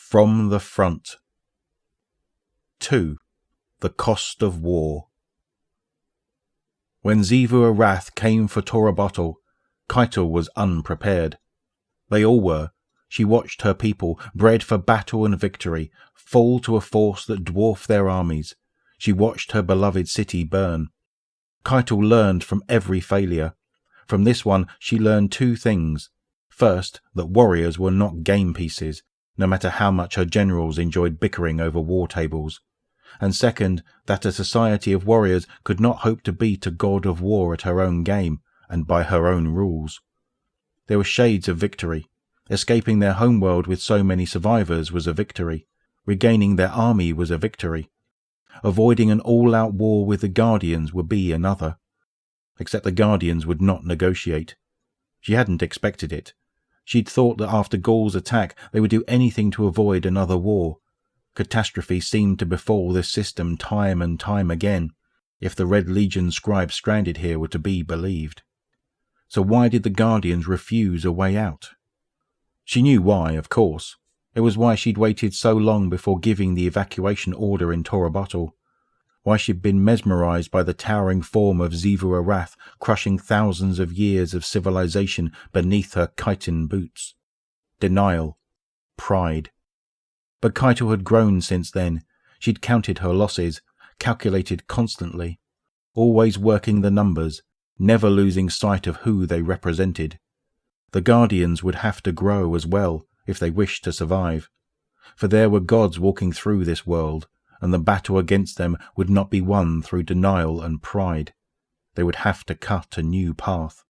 From the Front. 2. The Cost of War. When Xivu Arath came for Torobatl, Keitel was unprepared. They all were. She watched her people, bred for battle and victory, fall to a force that dwarfed their armies. She watched her beloved city burn. Keitel learned from every failure. From this one she learned 2 things. First, that warriors were not game pieces, no matter how much her generals enjoyed bickering over war tables. And second, that a society of warriors could not hope to beat a god of war at her own game, and by her own rules. There were shades of victory. Escaping their homeworld with so many survivors was a victory. Regaining their army was a victory. Avoiding an all-out war with the Guardians would be another. Except the Guardians would not negotiate. She hadn't expected it. She'd thought that after Gaul's attack they would do anything to avoid another war. Catastrophe seemed to befall this system time and time again, if the Red Legion scribe stranded here were to be believed. So why did the Guardians refuse a way out? She knew why, of course. It was why she'd waited so long before giving the evacuation order in Torobatl. Why she'd been mesmerized by the towering form of Xivu Arath crushing thousands of years of civilization beneath her chitin boots. Denial. Pride. But Keitel had grown since then. She'd counted her losses, calculated constantly, always working the numbers, never losing sight of who they represented. The Guardians would have to grow as well if they wished to survive, for there were gods walking through this world, and the battle against them would not be won through denial and pride. They would have to cut a new path.